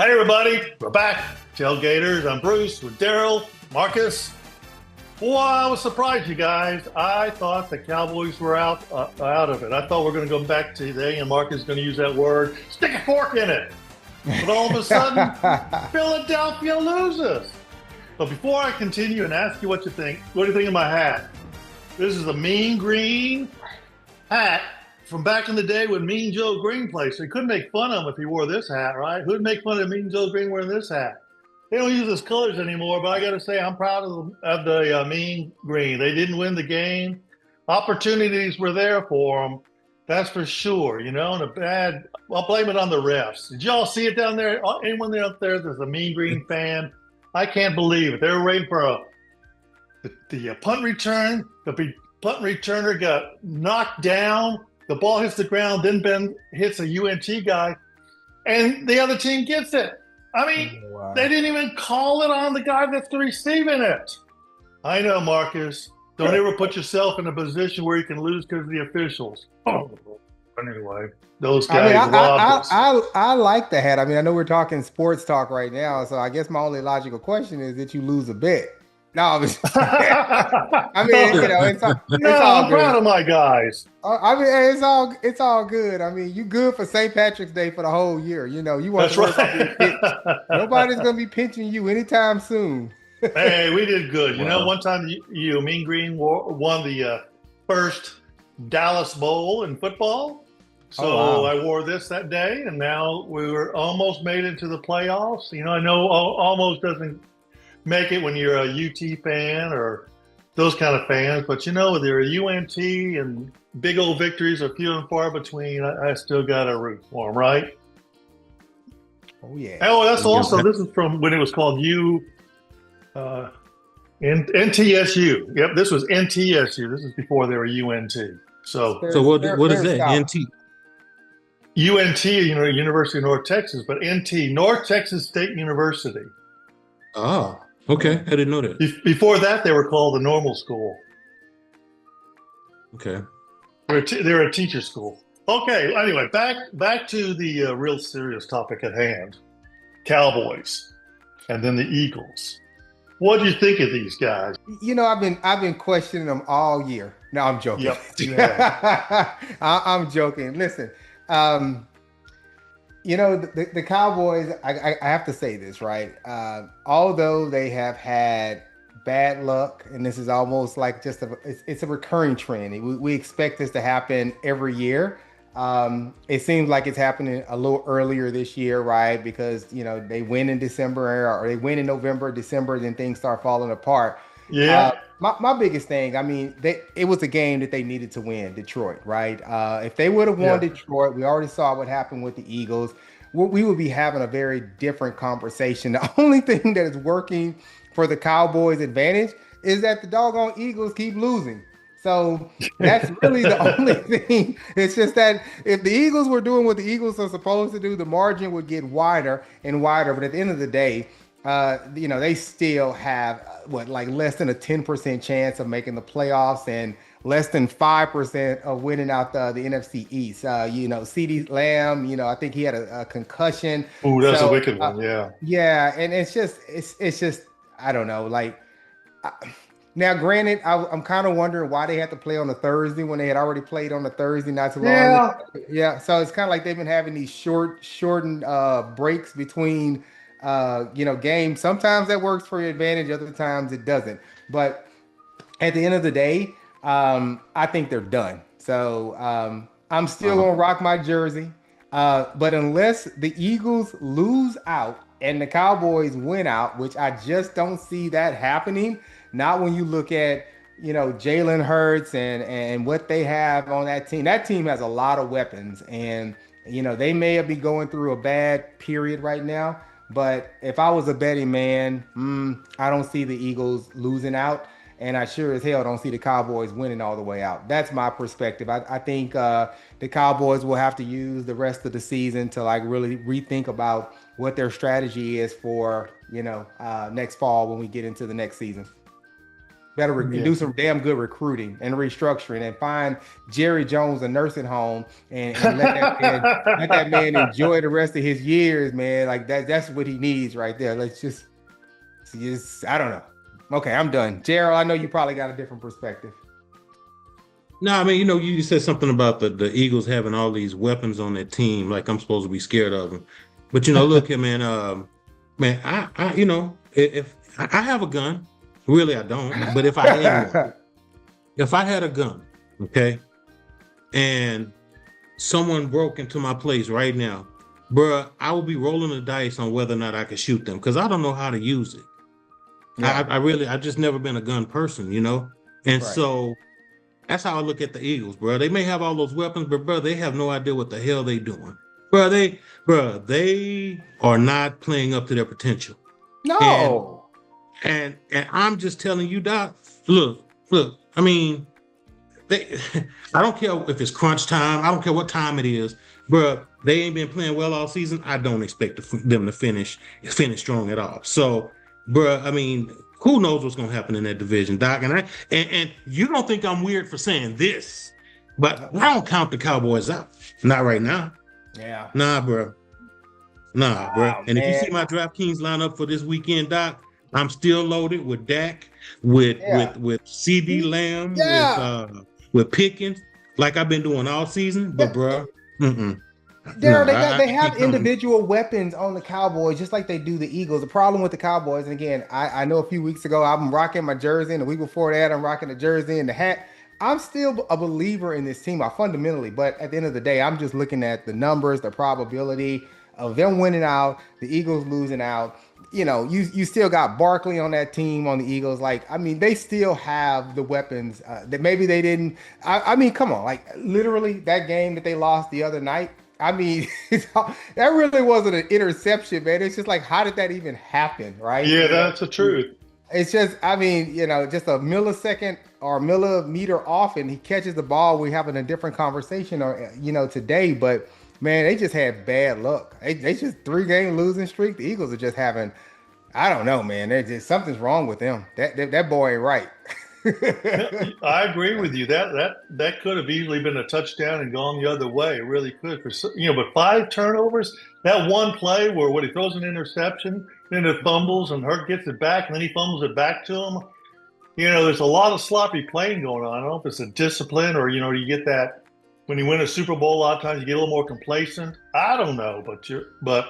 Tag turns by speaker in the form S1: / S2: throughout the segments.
S1: Hey everybody, we're back. Tailgaters. I'm Bruce with Daryl, Marcus. Boy, I was surprised, you guys. I thought the Cowboys were out of it. I thought we are going to go back today, and Marcus is going to use that word, stick a fork in it. But all of a sudden, Philadelphia loses. But before I continue and ask you what you think, what do you think of my hat? This is a Mean Green hat from back in the day when Mean Joe Green played. So you couldn't make fun of him if he wore this hat, right? Who'd make fun of Mean Joe Green wearing this hat? They don't use his colors anymore, but I got to say I'm proud of the Mean Green. They didn't win the game. Opportunities were there for them, that's for sure. And I'll blame it on the refs. Did y'all see it down there? Anyone out there that's a Mean Green fan? I can't believe it. They were waiting for the punt return. The punt returner got knocked down. The ball hits the ground, then Ben hits a UNT guy, and the other team gets it. I mean, wow. They didn't even call it on the guy that's receiving it. I know, Marcus. Don't ever put yourself in a position where you can lose because of the officials. Oh, anyway, those guys robbed us.
S2: I like the hat. I mean, I know we're talking sports talk right now, so I guess my only logical question is that you lose a bet. No, I mean, it's all
S1: I'm
S2: good.
S1: proud of my guys.
S2: I mean, hey, it's all good. I mean, you good for St. Patrick's Day for the whole year. You want
S1: That's right.
S2: Nobody's gonna be pinching you anytime soon.
S1: Hey, we did good. Wow. One time you Mean Green won the first Dallas Bowl in football. So I wore this that day, and now we were almost made it to the playoffs. I know almost doesn't make it when you're a UT fan or those kind of fans, but whether you're a UNT and big old victories are few and far between, I still got to root for them, right?
S2: Oh yeah.
S1: Oh, that's also, this is from when it was called NTSU. Yep, this was NTSU. This is before they were UNT. So
S3: what is that? NT?
S1: UNT, University of North Texas, but NT, North Texas State University.
S3: Oh. Okay, I didn't know that.
S1: Before that, they were called the normal school.
S3: Okay.
S1: They're a teacher school. Okay, anyway, back to the real serious topic at hand. Cowboys, and then the Eagles. What do you think of these guys?
S2: I've been questioning them all year. No, I'm joking.
S1: Yep. Yeah.
S2: I'm joking. Listen, the Cowboys, I have to say this, right? Although they have had bad luck, and this is almost like it's a recurring trend. We expect this to happen every year. It seems like it's happening a little earlier this year, right? Because, they win in December or they win in November, December, then things start falling apart.
S1: Yeah.
S2: My biggest thing, it was a game that they needed to win, Detroit, right? If they would have won Detroit, we already saw what happened with the Eagles. We would be having a very different conversation. The only thing that is working for the Cowboys' advantage is that the doggone Eagles keep losing. So that's really the only thing. It's just that if the Eagles were doing what the Eagles are supposed to do, the margin would get wider and wider. But at the end of the day, they still have less than a 10% chance of making the playoffs and less than 5% of winning out the NFC East. CeeDee Lamb, I think he had a concussion.
S1: Oh, that's a wicked one. Yeah.
S2: Yeah. And it's just, I don't know. Now, granted, I'm kind of wondering why they had to play on a Thursday when they had already played on a Thursday not too long ago. Yeah. So it's kind of like they've been having these shortened breaks between games. Sometimes that works for your advantage, other times it doesn't. But at the end of the day, I think they're done. So I'm still gonna rock my jersey. But unless the Eagles lose out and the Cowboys win out, which I just don't see that happening, not when you look at Jalen Hurts and what they have on that team. That team has a lot of weapons, and they may be going through a bad period right now. But if I was a betting man, I don't see the Eagles losing out, and I sure as hell don't see the Cowboys winning all the way out. That's my perspective. I think the Cowboys will have to use the rest of the season to really rethink about what their strategy is for next fall when we get into the next season. Better do some damn good recruiting and restructuring and find Jerry Jones a nursing home and let that man enjoy the rest of his years, man. Like that's what he needs right there. Let's just I don't know. Okay, I'm done. Gerald, I know you probably got a different perspective.
S3: No, I mean, you said something about the Eagles having all these weapons on their team, like I'm supposed to be scared of them. But look here, man. Man, if I have a gun, really I don't. But if I had one, if I had a gun, okay, and someone broke into my place right now, bruh, I would be rolling the dice on whether or not I could shoot them because I don't know how to use it. Yeah. I just never been a gun person, and right. So. That's how I look at the Eagles, bro. They may have all those weapons, but bro, they have no idea what the hell they doing. They are not playing up to their potential.
S2: No.
S3: And I'm just telling you, Doc, look. I mean, I don't care if it's crunch time. I don't care what time it is, bro. They ain't been playing well all season. I don't expect them to finish strong at all. So, bro, I mean, who knows what's going to happen in that division, Doc? And you don't think I'm weird for saying this, but I don't count the Cowboys out. Not right now.
S2: Yeah.
S3: Nah, bro. And if you see my DraftKings lineup for this weekend, Doc, I'm still loaded with Dak, with CD Lamb, with Pickens, like I've been doing all season. But, bro,
S2: Darryl, they have individual weapons on the Cowboys, just like they do the Eagles. The problem with the Cowboys, and again, I know a few weeks ago I'm rocking my jersey, and the week before that I'm rocking the jersey and the hat. I'm still a believer in this team, fundamentally, but at the end of the day, I'm just looking at the numbers, the probability of them winning out, the Eagles losing out. You still got Barkley on that team on the Eagles. Like, I mean, they still have the weapons that maybe they didn't. I mean, come on, like literally that game that they lost the other night. I mean, that really wasn't an interception, man. It's just like, how did that even happen, right?
S1: Yeah, that's the truth.
S2: It's just, I mean, just a millisecond or millimeter off, and he catches the ball. We're having a different conversation, today. But man, they just had bad luck. They just 3-game losing streak. The Eagles are just having, I don't know, man. They're just something's wrong with them. That boy ain't right.
S1: I agree with you. That could have easily been a touchdown and gone the other way. It really could. But 5 turnovers, that one play where he throws an interception, then it fumbles and Hurt gets it back, and then he fumbles it back to him. There's a lot of sloppy playing going on. I don't know if it's a discipline or you get that when you win a Super Bowl. A lot of times you get a little more complacent. I don't know, but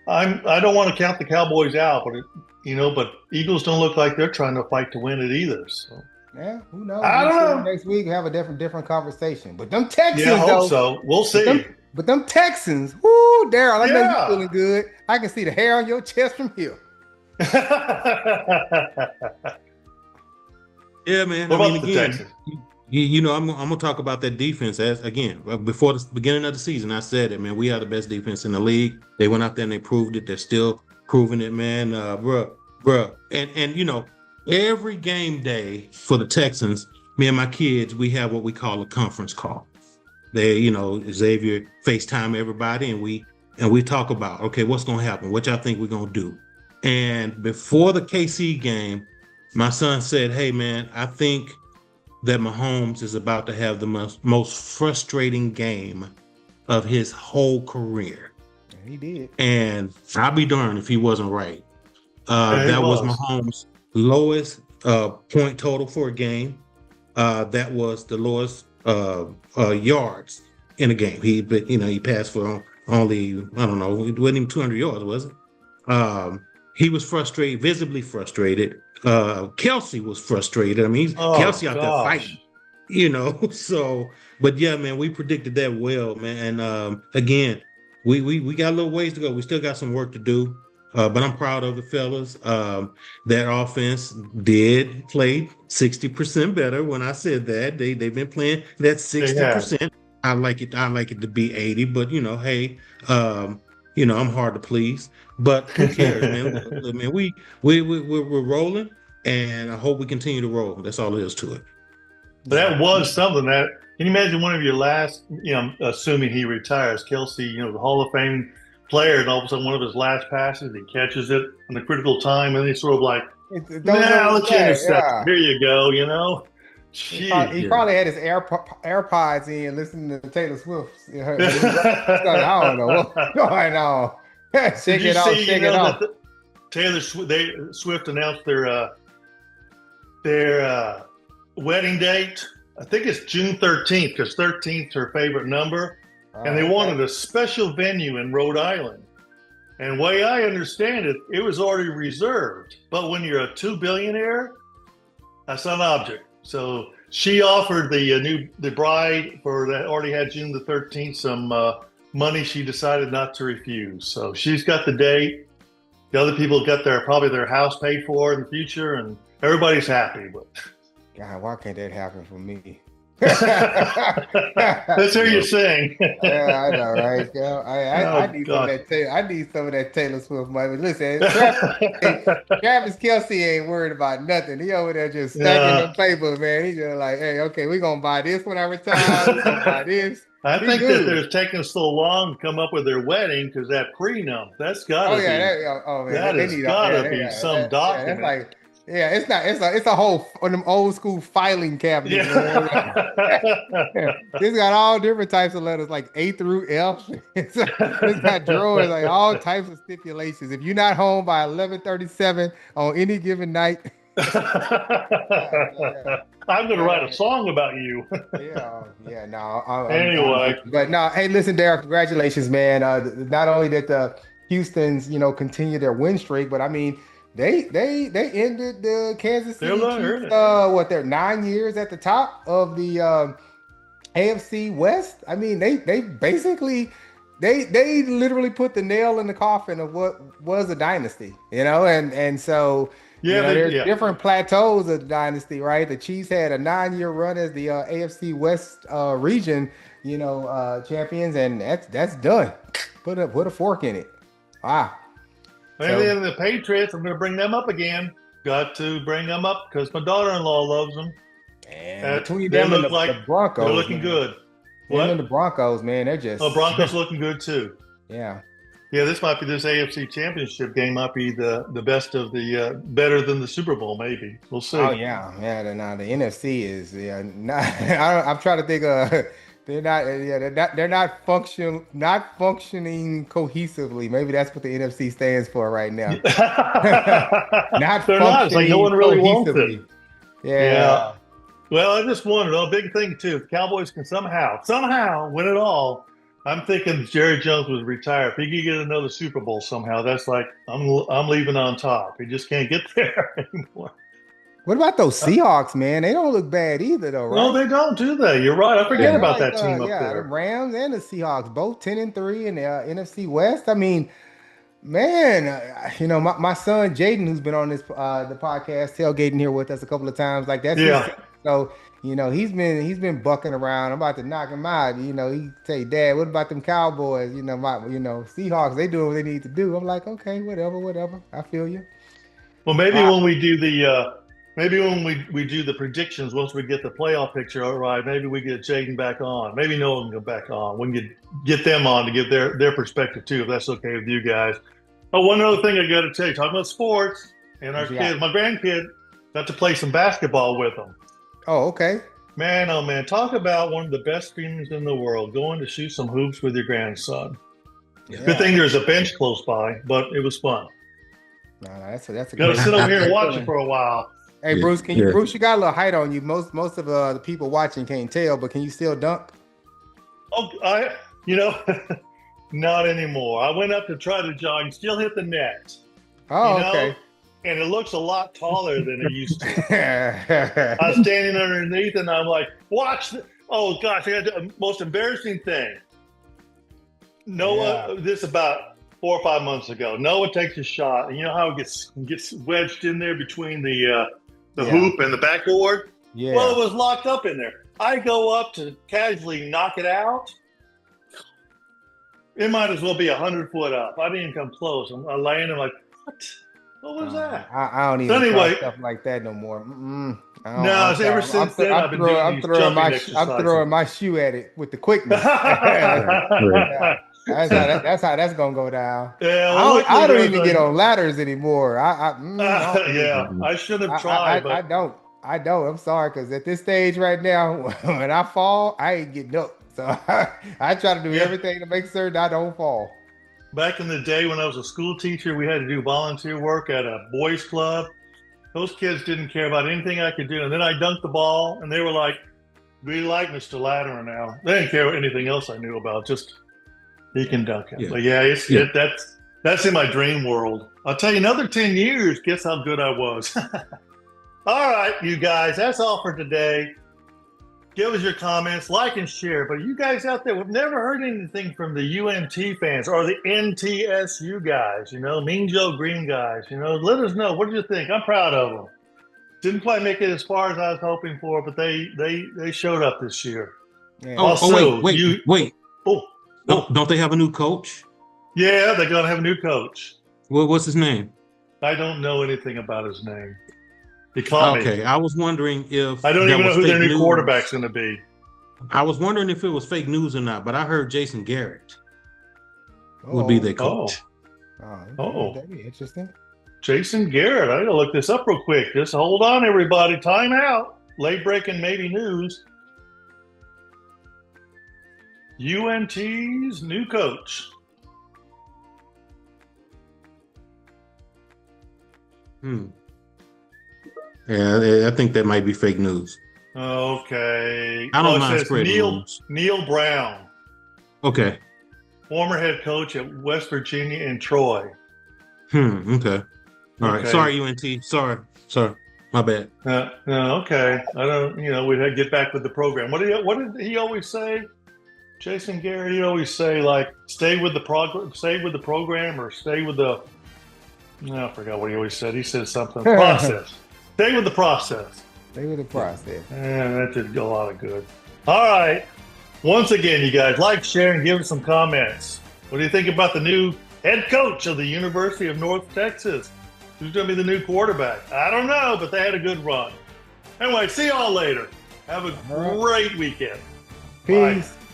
S1: I don't want to count the Cowboys out. But Eagles don't look like they're trying to fight to win it either. So.
S2: Yeah, who knows?
S1: I don't know.
S2: Next week, have a different conversation. But them Texans,
S1: I hope so. We'll see.
S2: But them Texans, whoo, Darryl, I know you're feeling good. I can see the hair on your chest from here.
S3: Yeah, man.
S1: What about the Texans?
S3: I'm gonna talk about that defense before the beginning of the season. I said it, man. We are the best defense in the league. They went out there and they proved it. They're still proving it, man. Bruh. And every game day for the Texans, me and my kids, we have what we call a conference call. Xavier FaceTime everybody, and we talk about, okay, what's going to happen? What y'all think we're going to do? And before the KC game, my son said, hey, man, I think that Mahomes is about to have the most frustrating game of his whole career.
S2: And he did.
S3: And I'll be darned if he wasn't right. That was Mahomes' lowest point total for a game. That was the lowest yards in a game. He passed for only, I don't know, it wasn't even 200 yards, was it? He was frustrated, visibly frustrated. Kelsey was frustrated. I mean, Kelsey out there fighting, So, but yeah, man, we predicted that well, man. And again, we got a little ways to go. We still got some work to do. But I'm proud of the fellas. That offense did play 60% better. When I said that, they've been playing that 60%. I like it to be 80, but hey, I'm hard to please. But who cares, man? Look, man, we're rolling, and I hope we continue to roll. That's all there is to it.
S1: That was something that. Can you imagine one of your last? Assuming he retires, Kelsey, the Hall of Fame player, and all of a sudden one of his last passes, he catches it in the critical time, and he's sort of like, Nah, let you intercept. Yeah. Here you go. You know.
S2: He probably had his AirPods in listening to Taylor Swift. I don't know what's going on. Shake it off.
S1: Taylor Swift announced their wedding date. I think it's June 13th because 13th is her favorite number. And they wanted a special venue in Rhode Island. And the way I understand it, it was already reserved. But when you're a $2 billionaire, that's not an object. So she offered the bride for that already had June the 13th some money she decided not to refuse. So she's got the date. The other people got probably their house paid for in the future, and everybody's happy. But
S2: God, why can't that happen for me?
S1: Let's hear you sing.
S2: Yeah, I know, right? I need some of that I need some of that Taylor Swift money. Listen, Travis Kelce ain't worried about nothing. He over there just stacking the playbook, man. He's just like, hey, okay, we're gonna buy this when I retire. We're gonna buy this.
S1: I think that they're taking so long to come up with their wedding because that prenup, that's gotta be. That has gotta be some document.
S2: That's like. Yeah, it's a whole one of them old school filing cabinets. Yeah. It's got all different types of letters, like A through F. It's got drawers, like all types of stipulations. If you're not home by 11:37 on any given night,
S1: I'm gonna write a song about you.
S2: Anyway, but no, hey, listen, Derek, congratulations, man. Not only did the Houston's continue their win streak, but I mean. They ended the Kansas City Chiefs, they're 9 years at the top of the AFC West. I mean, they basically they literally put the nail in the coffin of what was a dynasty, and so there's different plateaus of the dynasty, right? The Chiefs had a 9-year run as the AFC West region, champions, and that's done. Put a fork in it. Wow.
S1: And then the Patriots, I'm going to bring them up again. Got to bring them up because my daughter-in-law loves them.
S2: And between them and the Broncos,
S1: they're looking good.
S2: What? And the Broncos, man, they're just.
S1: Oh, Broncos looking good too.
S2: Yeah.
S1: Yeah, this AFC Championship game might be the best of the better than the Super Bowl, maybe. We'll see.
S2: Oh yeah. The NFC is I'm trying to think of. They're not functioning cohesively. Maybe that's what the NFC stands for right now.
S1: They're not. It's like no one really wants it.
S2: Yeah.
S1: Well, I just wondered. A big thing too. If Cowboys can somehow win it all. I'm thinking Jerry Jones would retire. If he could get another Super Bowl somehow, that's like I'm leaving on top. He just can't get there anymore.
S2: What about those Seahawks, man? They don't look bad either, though, right?
S1: No, they don't, do they? You're right. I forget about that team up there.
S2: The Rams and the Seahawks, both 10-3 in the NFC West. I mean, man, my son Jaden, who's been on this the podcast, tailgating here with us a couple of times, like that's so he's been bucking around. I'm about to knock him out. He say, Dad, what about them Cowboys? Seahawks, they doing what they need to do. I'm like, okay, whatever. I feel you.
S1: Well, maybe when we do the. Maybe when we do the predictions, once we get the playoff picture all right, maybe we get Jaden back on. Maybe Noah can go back on. We can get them on to give their perspective too, if that's okay with you guys. Oh, one other thing I got to tell you, talking about sports and our kids, my grandkid got to play some basketball with them.
S2: Oh, okay.
S1: Man, oh man, talk about one of the best feelings in the world, going to shoot some hoops with your grandson. Yeah. Good thing there's a bench close by, but it was fun.
S2: No, that's a
S1: got to sit over here and watch it for a while.
S2: Hey Bruce, Bruce, you got a little height on you. Most of the people watching can't tell, but can you still dunk?
S1: Oh, not anymore. I went up to try to jog, still hit the net.
S2: Oh, okay.
S1: And it looks a lot taller than it used to. I was standing underneath, and I'm like, "Watch!" Oh gosh, I got the most embarrassing thing. Noah, this about 4 or 5 months ago. Noah takes a shot, and you know how it gets wedged in there between the hoop and the backboard? Yeah. Well, it was locked up in there. I go up to casually knock it out. It might as well be 100 foot up. I didn't even come close. I'm laying there like, what was that?
S2: I don't even try stuff like that no more.
S1: Ever since then, I've been doing
S2: I'm throwing my shoe at it with the quickness. That's how that's gonna go down.
S1: Yeah, well,
S2: I don't even get on ladders anymore.
S1: Yeah, I should have tried, but
S2: I don't. I'm sorry, because at this stage right now, when I fall, I ain't getting up. So I try to do everything to make certain I don't fall.
S1: Back in the day when I was a school teacher, we had to do volunteer work at a boys' club. Those kids didn't care about anything I could do. And then I dunked the ball, and they were like, "We like Mr. Ladder now." They didn't care anything else I knew about. Just he can dunk it.
S3: Yeah.
S1: But that's in my dream world. I'll tell you, another 10 years, guess how good I was. All right, you guys, that's all for today. Give us your comments, like and share. But you guys out there, we've never heard anything from the UNT fans or the NTSU guys, Mean Joe Green guys. Let us know. What did you think? I'm proud of them. Didn't quite make it as far as I was hoping for, but they showed up this year.
S2: Yeah.
S3: Wait. Don't they have a new coach?
S1: Yeah, they're going to have a new coach.
S3: Well, what's his name?
S1: I don't know anything about his name. He caught me.
S3: Okay, I was wondering if
S1: I don't even know who their new quarterback's going to be.
S3: I was wondering if it was fake news or not, but I heard Jason Garrett would be their coach.
S2: That'd be interesting.
S1: Jason Garrett. I got to look this up real quick. Just hold on, everybody. Time out. Late breaking maybe news. UNT's new coach.
S3: Yeah, I think that might be fake news.
S1: Okay.
S3: I don't mind spreading news.
S1: Neil Brown.
S3: Okay.
S1: Former head coach at West Virginia and Troy.
S3: Okay. All right. Sorry, UNT. Sorry. My bad.
S1: No, okay. I don't. We had to get back with the program. What did he always say? Jason Garrett. He always say like, stay with the program, or stay with the. I forgot what he always said. He said something. Process. Stay with the process.
S2: Stay with the process.
S1: Yeah, that did a lot of good. All right. Once again, you guys, like, share, and give us some comments. What do you think about the new head coach of the University of North Texas? Who's going to be the new quarterback? I don't know, but they had a good run. Anyway, see y'all later. Have a great weekend.
S2: Peace.
S1: Bye.